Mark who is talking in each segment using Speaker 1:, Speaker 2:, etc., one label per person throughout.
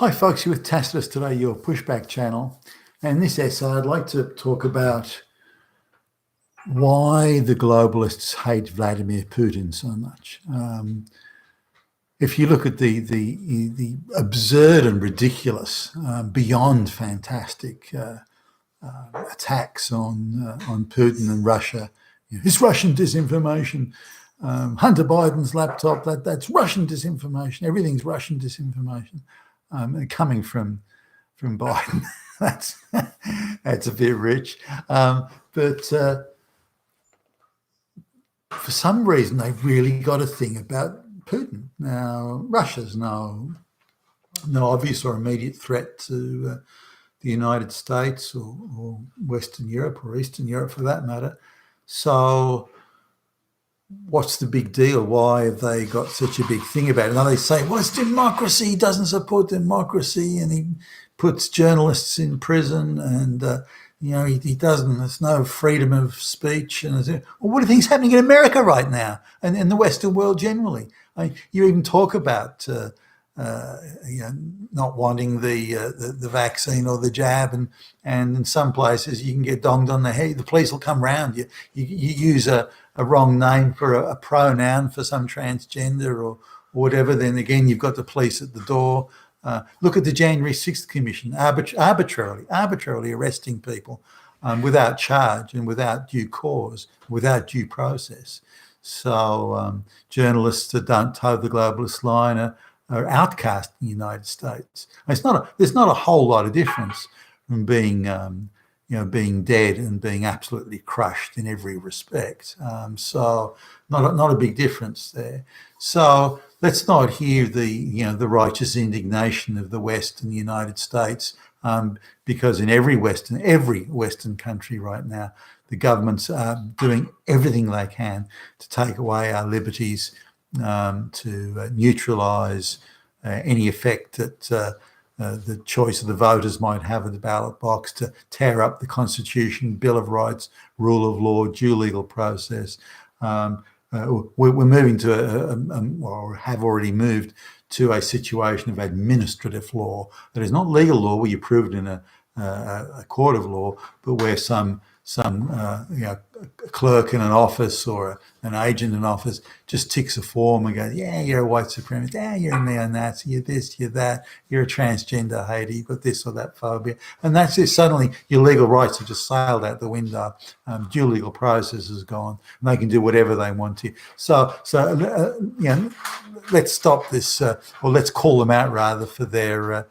Speaker 1: Hi folks, you're with Tacitus today, your pushback channel. And in this essay, I'd like to talk about why the globalists hate Vladimir Putin so much. If you look at the absurd and ridiculous, beyond fantastic attacks on Putin and Russia, this Russian disinformation, Hunter Biden's laptop, that's Russian disinformation. Everything's Russian disinformation, coming from Biden. That's a bit rich, but for some reason they've really got a thing about Putin. Now, Russia's no obvious or immediate threat to the United States or Western Europe or Eastern Europe for that matter. So what's the big deal? Why have they got such a big thing about it? Now they say, well, it's democracy. He doesn't support democracy and he puts journalists in prison and, he doesn't, there's no freedom of speech. And well, what do you think is happening in America right now and in the Western world generally? You even talk about, not wanting the vaccine or the jab, and in some places you can get donged on the head. The police will come round. You use a wrong name for a pronoun for some transgender or whatever. Then again, you've got the police at the door. Look at the January 6th Commission, arbitrarily arresting people without charge and without due cause, without due process. So journalists that don't toe the globalist line are outcast in the United States. There's not a whole lot of difference from being dead and being absolutely crushed in every respect. So not a big difference there. So let's not hear the righteous indignation of the West and the United States, because in every Western country right now, the governments are doing everything they can to take away our liberties, to neutralise any effect that the choice of the voters might have in the ballot box, to tear up the Constitution, Bill of Rights, rule of law, due legal process. We're moving to, or have already moved to a situation of administrative law that is not legal law where you prove it in a court of law, but where some clerk in an office or an agent in an office just ticks a form and goes, yeah, you're a white supremacist, yeah, you're a neo-Nazi, you're this, you're that, you're a transgender hater, you've got this or that phobia. And that's it. Suddenly your legal rights have just sailed out the window. Due legal process is gone and they can do whatever they want to. So let's stop this, or let's call them out rather for their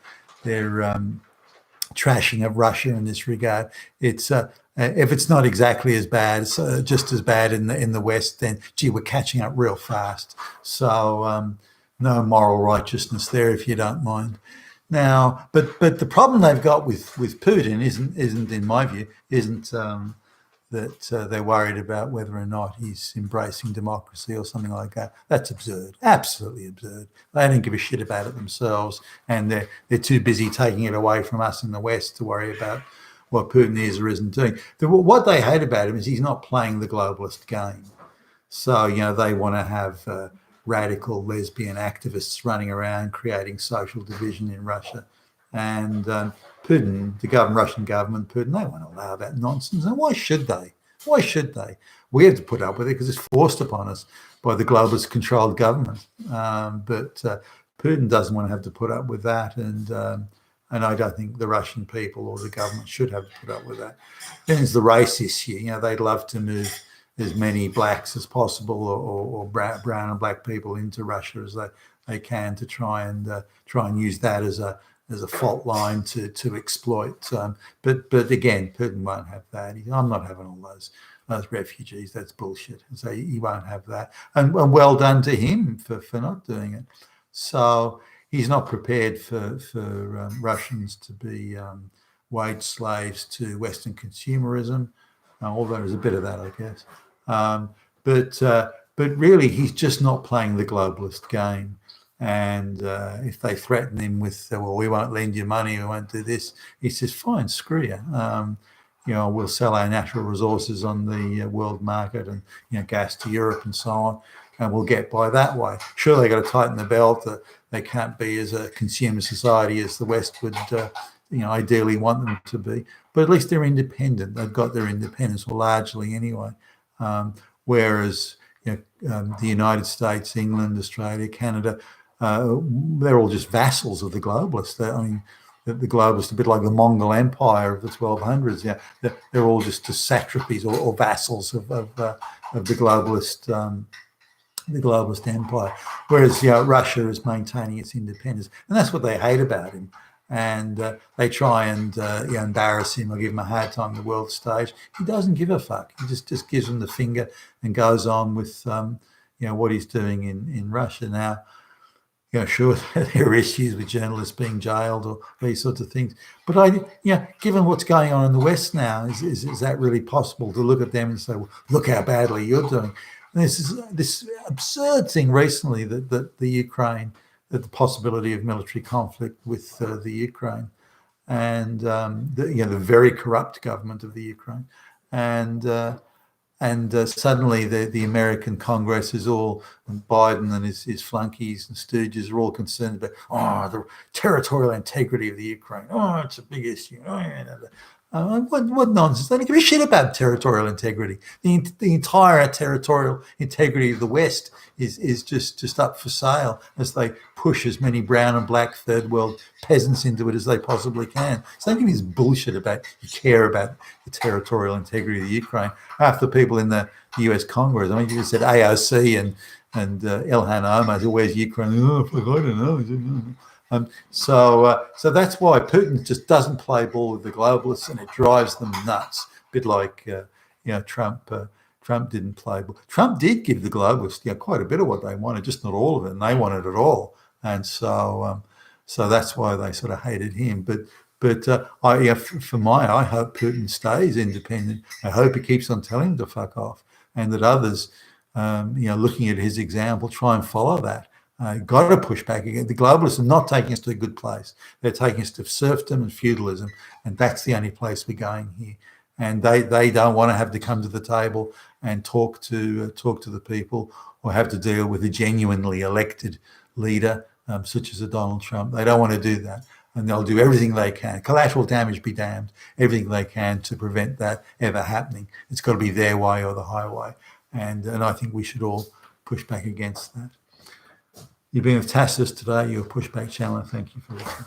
Speaker 1: trashing of Russia in this regard. It's if it's not exactly as bad, just as bad in the West, then gee, we're catching up real fast. So no moral righteousness there, if you don't mind. Now, but the problem they've got with Putin isn't in my view that they're worried about whether or not he's embracing democracy or something like that. That's absurd, absolutely absurd. They don't give a shit about it themselves, and they're too busy taking it away from us in the West to worry about what Putin is or isn't doing. What they hate about him is he's not playing the globalist game. So, they want to have radical lesbian activists running around creating social division in Russia. And Putin, the Russian government, Putin, they won't allow that nonsense. And why should they? Why should they? We have to put up with it because it's forced upon us by the globalist-controlled government. But Putin doesn't want to have to put up with that, and I don't think the Russian people or the government should have to put up with that. Then there's the race issue. They'd love to move as many blacks as possible or brown and black people into Russia as they can to try and use that as a fault line to exploit. But again, Putin won't have that. I'm not having all those refugees. That's bullshit. So he won't have that. And well done to him for not doing it. So he's not prepared for Russians to be wage slaves to Western consumerism, although there's a bit of that, I guess. But really, he's just not playing the globalist game. And if they threaten him with, well, we won't lend you money, we won't do this, he says, fine, screw you. We'll sell our natural resources on the world market and, gas to Europe and so on. and we'll get by that way. Sure, they got to tighten the belt. They can't be as a consumer society as the West would, ideally want them to be. But at least they're independent. They've got their independence, or largely anyway. Whereas the United States, England, Australia, Canada, they're all just vassals of the globalists. The globalists, a bit like the Mongol Empire of the 1200s. Yeah, they're all just satrapies or vassals of the globalist empire. Whereas Russia is maintaining its independence, and that's what they hate about him. And they try and embarrass him or give him a hard time on the world stage. He doesn't give a fuck. He just gives them the finger and goes on with what he's doing in Russia now. Sure, there are issues with journalists being jailed or these sorts of things. But given what's going on in the West now, is that really possible to look at them and say, well, look how badly you're doing? And this absurd thing recently that the possibility of military conflict with the Ukraine and the very corrupt government of the Ukraine, and suddenly the American Congress is all, and Biden and his flunkies and stooges are all concerned about the territorial integrity of the Ukraine. It's a big issue. What nonsense! They don't give a shit about territorial integrity. The entire territorial integrity of the West is just up for sale as they push as many brown and black third world peasants into it as they possibly can. So don't give me this bullshit about you care about the territorial integrity of the Ukraine. Half the people in the US Congress, you just said AOC and Ilhan Omar, who wears Ukraine. I don't know. So that's why Putin just doesn't play ball with the globalists, and it drives them nuts. A bit like Trump. Trump didn't play ball. Trump did give the globalists quite a bit of what they wanted, just not all of it, and they wanted it all. And so that's why they sort of hated him. But I hope Putin stays independent. I hope he keeps on telling them to fuck off, and that others, looking at his example, try and follow that. Got to push back again. The globalists are not taking us to a good place. They're taking us to serfdom and feudalism, and that's the only place we're going here. And they don't want to have to come to the table and talk to the people, or have to deal with a genuinely elected leader such as a Donald Trump. They don't want to do that, and they'll do everything they can. Collateral damage be damned. Everything they can to prevent that ever happening. It's got to be their way or the highway, and I think we should all push back against that. You've been with Tacitus today, your Pushback channel. Thank you for listening.